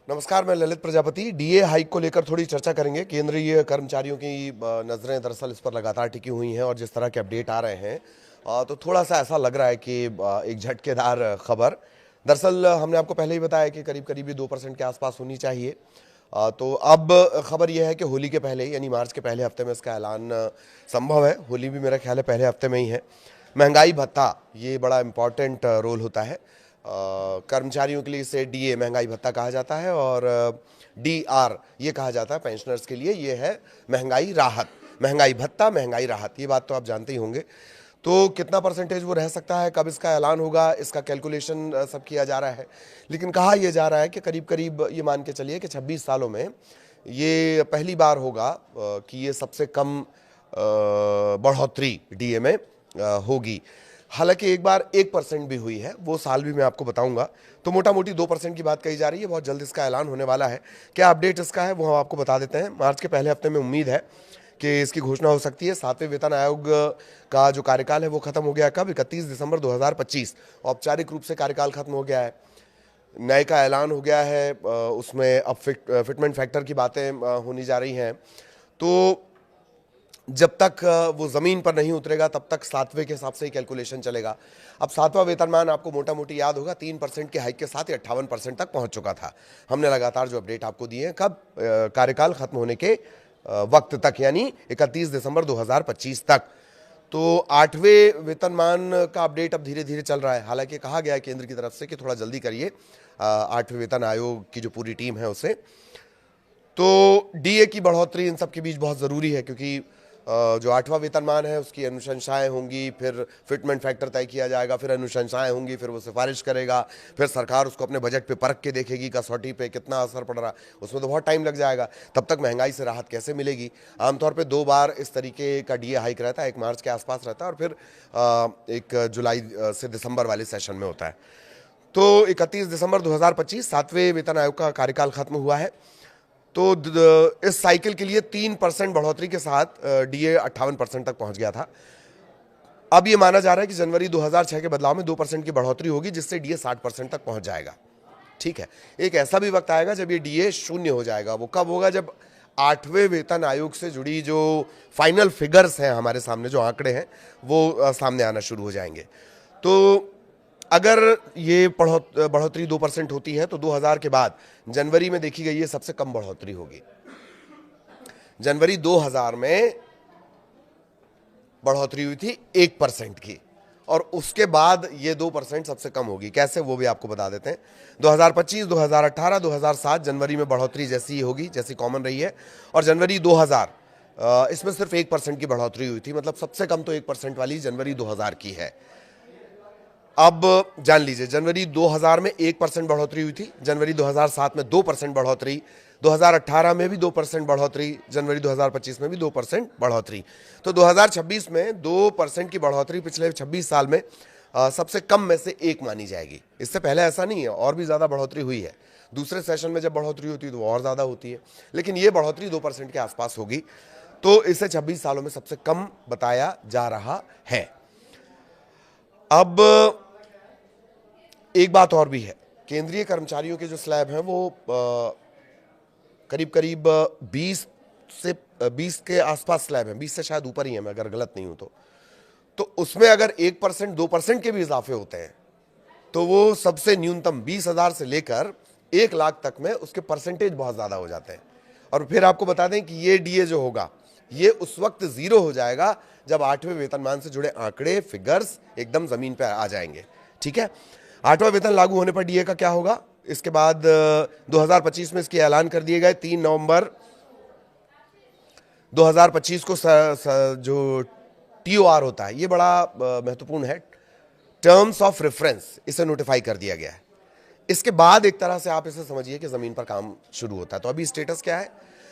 नमस्कार, मैं Lalit Prajapati. DA hike को लेकर थोड़ी चर्चा करेंगे। केंद्रीय कर्मचारियों की नज़रें दरअसल इस पर लगातार टिकी हुई हैं और जिस तरह के अपडेट आ रहे हैं तो थोड़ा सा ऐसा लग रहा है कि एक झटकेदार खबर। दरअसल हमने आपको पहले ही बताया कि करीब करीब 2% के आसपास होनी चाहिए। तो अब खबर यह है कि होली के पहले यानी मार्च के पहले हफ्ते में इसका ऐलान संभव है। होली भी मेरा ख्याल है पहले हफ्ते में ही है। महंगाई भत्ता ये बड़ा इम्पॉर्टेंट रोल होता है। कर्मचारियों के लिए इसे डीए महंगाई भत्ता कहा जाता है और डीआर ये कहा जाता है पेंशनर्स के लिए। ये है महंगाई राहत, महंगाई भत्ता, महंगाई राहत। ये बात तो आप जानते ही होंगे। तो कितना परसेंटेज वो रह सकता है, कब इसका ऐलान होगा, इसका कैलकुलेशन सब किया जा रहा है। लेकिन कहा यह जा रहा है कि करीब करीब ये मान के चलिए कि 26 सालों में ये पहली बार होगा कि ये सबसे कम बढ़ोतरी डीए में होगी। हालांकि एक बार 1% भी हुई है, वो साल भी मैं आपको बताऊंगा। तो मोटा मोटी 2% की बात कही जा रही है। बहुत जल्द इसका ऐलान होने वाला है। क्या अपडेट इसका है वो हम आपको बता देते हैं। मार्च के पहले हफ्ते में उम्मीद है कि इसकी घोषणा हो सकती है। 7वें वेतन आयोग का जो कार्यकाल है वो खत्म हो गया। कब? 31 दिसंबर 2025 औपचारिक रूप से कार्यकाल खत्म हो गया है। नए का ऐलान हो गया है। उसमें अब फिटमेंट फैक्टर की बातें होनी जा रही हैं। तो जब तक वो ज़मीन पर नहीं उतरेगा तब तक 7वें के हिसाब से ही कैलकुलेशन चलेगा। अब 7वां वेतनमान आपको मोटा मोटी याद होगा 3% के हाइक के साथ 58% तक पहुंच चुका था। हमने लगातार जो अपडेट आपको दिए हैं कब कार्यकाल खत्म होने के वक्त तक, यानी 31 दिसंबर 2025 तक। तो 8वें वेतनमान का अपडेट अब धीरे धीरे चल रहा है। हालांकि कहा गया है केंद्र की तरफ से कि थोड़ा जल्दी करिए 8वें वेतन आयोग की जो पूरी टीम है उसे। तो डीए की बढ़ोतरी इन सब के बीच बहुत ज़रूरी है, क्योंकि जो 8वां वेतनमान है उसकी अनुशंसाएं होंगी, फिर फिटमेंट फैक्टर तय किया जाएगा, फिर अनुशंसाएं होंगी, फिर वो सिफारिश करेगा, फिर सरकार उसको अपने बजट पे परख के देखेगी कसौटी पे कितना असर पड़ रहा है। उसमें तो बहुत टाइम लग जाएगा। तब तक महंगाई से राहत कैसे मिलेगी? आमतौर पे 2 बार इस तरीके का डीए हाइक रहता है। एक मार्च के आसपास रहता है और फिर एक जुलाई से दिसंबर वाले सेशन में होता है। तो 31 दिसंबर 2025 7वें वेतन आयोग का कार्यकाल खत्म हुआ है। तो इस साइकिल के लिए 3% बढ़ोतरी के साथ डीए 58% तक पहुंच गया था। अब ये माना जा रहा है कि जनवरी 2006 के बदलाव में 2% की बढ़ोतरी होगी, जिससे डीए 60% तक पहुंच जाएगा। ठीक है, एक ऐसा भी वक्त आएगा जब ये डीए शून्य हो जाएगा। वो कब होगा? जब 8वें वेतन आयोग से जुड़ी जो फाइनल फिगर्स हैं हमारे सामने, जो आंकड़े हैं वो सामने आना शुरू हो जाएंगे। तो अगर ये बढ़ोतरी 2% होती है तो 2000 के बाद जनवरी में देखी गई ये सबसे कम बढ़ोतरी होगी। जनवरी 2000 में बढ़ोतरी हुई थी 1% की और उसके बाद ये 2% सबसे कम होगी। कैसे, वो भी आपको बता देते हैं। 2025, 2018, 2007 जनवरी में बढ़ोतरी जैसी होगी जैसी कॉमन रही है। और जनवरी 2000 इसमें सिर्फ 1% की बढ़ोतरी हुई थी। मतलब सबसे कम तो 1% वाली जनवरी 2000 की है। अब जान लीजिए, जनवरी 2000 में 1% बढ़ोतरी हुई थी, जनवरी 2007 में 2% बढ़ोतरी, 2018 में भी 2% बढ़ोतरी, जनवरी 2025 में भी 2% बढ़ोतरी। तो 2026 में 2% की बढ़ोतरी पिछले 26 साल में सबसे कम में से एक मानी जाएगी। इससे पहले ऐसा नहीं है, और भी ज़्यादा बढ़ोतरी हुई है। दूसरे सेशन में जब बढ़ोतरी होती है तो और ज़्यादा होती है, लेकिन ये बढ़ोतरी 2% के आसपास होगी। तो इसे 26 सालों में सबसे कम बताया जा रहा है। अब एक बात और भी है, केंद्रीय कर्मचारियों के जो स्लैब हैं वो करीब करीब 20 के आसपास स्लैब हैं, 20 से शायद ऊपर ही है, मैं अगर गलत नहीं हूं तो उसमें अगर 1%, 2% के भी इजाफे होते हैं तो वो सबसे न्यूनतम 20,000 से लेकर 1 लाख तक में उसके परसेंटेज बहुत ज़्यादा हो जाते हैं। और फिर आपको बता दें कि ये डीए जो होगा ये उस वक्त ज़ीरो हो जाएगा जब 8वें वेतनमान से जुड़े आंकड़े, फिगर्स एकदम ज़मीन पर आ जाएंगे। ठीक है, 8वां वेतन लागू होने पर डीए का क्या होगा? इसके बाद 2025 में इसके ऐलान कर दिए गए। 3 नवंबर 2025 को जो टीओआर होता है, ये बड़ा महत्वपूर्ण है, टर्म्स ऑफ रेफरेंस, इसे नोटिफाई कर दिया गया है। इसके बाद एक तरह से आप इसे समझिए कि जमीन पर काम शुरू होता है। तो अभी स्टेटस क्या है?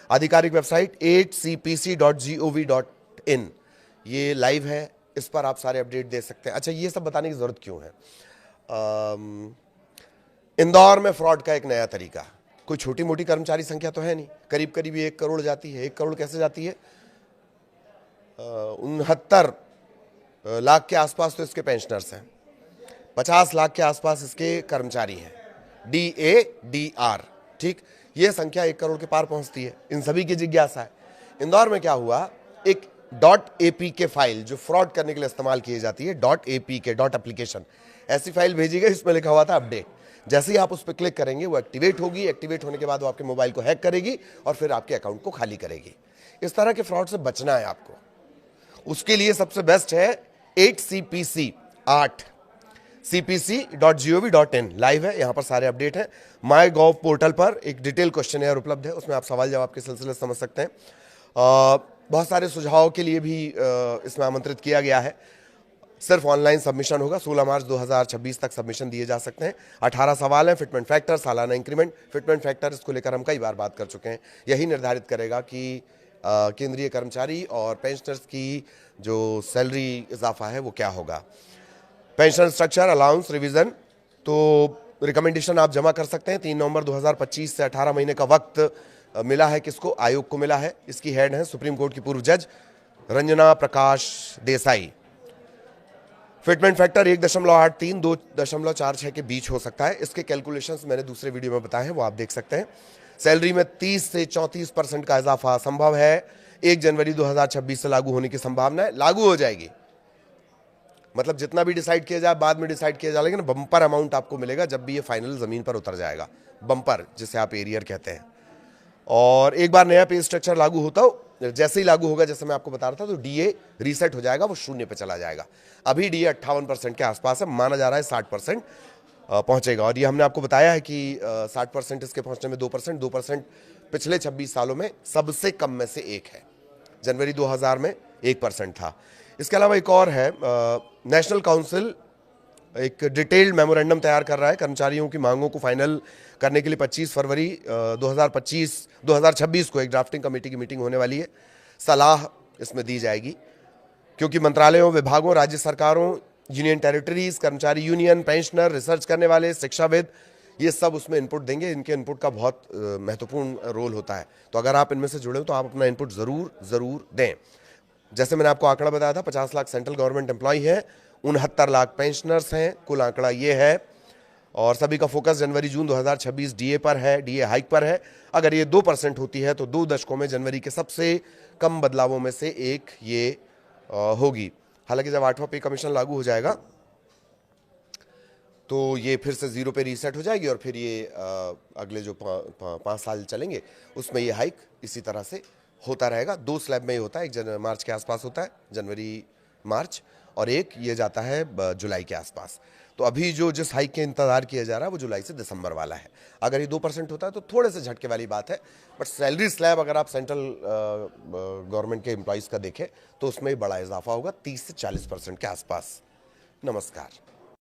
आधिकारिक वेबसाइट 8cpc.gov.in ये लाइव है, इस पर आप सारे अपडेट दे सकते हैं। अच्छा, ये सब बताने की जरूरत क्यों है? इंदौर में फ्रॉड का एक नया तरीका, कोई छोटी मोटी कर्मचारी संख्या तो है नहीं, करीब करीब 1 करोड़ जाती है। 1 करोड़ कैसे जाती है? 69 लाख के आसपास तो इसके पेंशनर्स हैं, 50 लाख के आसपास इसके कर्मचारी हैं, DADR। ठीक, ये संख्या 1 करोड़ के पार पहुंचती है, इन सभी की जिज्ञासा है। इंदौर में क्या हुआ, एक .apk फाइल जो फ्रॉड करने के लिए इस्तेमाल की जाती है, .apk डॉट एप्लीकेशन, ऐसी फाइल भेजी गई, इसमें लिखा हुआ था अपडेट। जैसे ही आप उस पर क्लिक करेंगे वो एक्टिवेट होगी, एक्टिवेट होने के बाद वो आपके मोबाइल को हैक करेगी और फिर आपके अकाउंट को खाली करेगी। इस तरह के फ्रॉड से बचना है आपको, उसके लिए सबसे बेस्ट है 8CPC 8 cpc.gov.in लाइव है, यहां पर सारे अपडेट हैं। माई गॉव पोर्टल पर एक डिटेल क्वेश्चन उपलब्ध है, उसमें आप सवाल जवाब के सिलसिले समझ सकते हैं। बहुत सारे सुझाव के लिए भी इसमें आमंत्रित किया गया है। सिर्फ ऑनलाइन सबमिशन होगा, 16 मार्च 2026 तक सबमिशन दिए जा सकते हैं। 18 सवाल हैं। फिटमेंट फैक्टर, सालाना इंक्रीमेंट, फिटमेंट फैक्टर इसको लेकर हम कई बार बात कर चुके हैं। यही निर्धारित करेगा कि केंद्रीय कर्मचारी और पेंशनर्स की जो सैलरी इजाफा है वो क्या होगा। पेंशन स्ट्रक्चर अलाउंस रिवीजन, तो रिकमेंडेशन आप जमा कर सकते हैं। 3 नवंबर 2025 से 18 महीने का वक्त मिला है, किसको, आयोग को मिला है। इसकी हेड है सुप्रीम कोर्ट की पूर्व जज रंजना प्रकाश देसाई। फिटमेंट फैक्टर 1.83 2.46 के बीच हो सकता है। इसके कैलकुलेशंस मैंने दूसरे वीडियो में बताए हैं, वो आप देख सकते हैं। सैलरी में 30 से 34% का इजाफा संभव है। 1 जनवरी 2026 से लागू होने की संभावना है। लागू हो जाएगी, मतलब जितना भी डिसाइड किया जाए बाद में डिसाइड किया जाएगा ना, बम्पर अमाउंट आपको मिलेगा जब भी ये फाइनल जमीन पर उतर जाएगा। बम्पर जिसे आप एरियर कहते हैं। और एक बार नया पे स्ट्रक्चर लागू होता हो, जैसे ही लागू होगा, जैसे मैं आपको बता रहा था, तो डीए रीसेट हो जाएगा, वो 0 पे चला जाएगा। अभी डीए 58% के आसपास है, माना जा रहा है 60% पहुंचेगा। और ये हमने आपको बताया है कि 60% इसके पहुंचने में 2% पिछले 26 सालों में सबसे कम में से एक है। जनवरी 2000 में 1% था। इसके अलावा एक और है, नेशनल काउंसिल एक डिटेल्ड मेमोरेंडम तैयार कर रहा है। कर्मचारियों की मांगों को फाइनल करने के लिए 25 फरवरी 2026 को एक ड्राफ्टिंग कमेटी की मीटिंग होने वाली है। सलाह इसमें दी जाएगी, क्योंकि मंत्रालयों, विभागों, राज्य सरकारों, यूनियन टेरिटरीज, कर्मचारी यूनियन, पेंशनर, रिसर्च करने वाले, शिक्षाविद, ये सब उसमें इनपुट देंगे। इनके इनपुट का बहुत महत्वपूर्ण रोल होता है। तो अगर आप इनमें से जुड़े हो तो आप अपना इनपुट जरूर दें। जैसे मैंने आपको आंकड़ा बताया था, 50 लाख सेंट्रल गवर्नमेंट एम्प्लॉय है, 69 लाख पेंशनर्स हैं, कुल आंकड़ा ये है। और सभी का फोकस जनवरी जून 2026 डीए पर है, डीए हाइक पर है। अगर ये 2% होती है तो 2 दशकों में जनवरी के सबसे कम बदलावों में से एक ये होगी। हालांकि जब 8वां पे कमीशन लागू हो जाएगा तो ये फिर से 0 पे रीसेट हो जाएगी और फिर ये अगले जो 5 साल चलेंगे उसमें ये हाइक इसी तरह से होता रहेगा। 2 स्लैब में ही होता है, एक मार्च के आसपास होता है, जनवरी मार्च, और एक ये जाता है जुलाई के आसपास। तो अभी जो जिस हाइक के इंतजार किया जा रहा है वो जुलाई से दिसंबर वाला है। अगर ये 2% होता है तो थोड़े से झटके वाली बात है, बट सैलरी स्लैब अगर आप सेंट्रल गवर्नमेंट के एम्प्लॉयज़ का देखें तो उसमें बड़ा इजाफा होगा, 30 से 40% के आसपास। नमस्कार।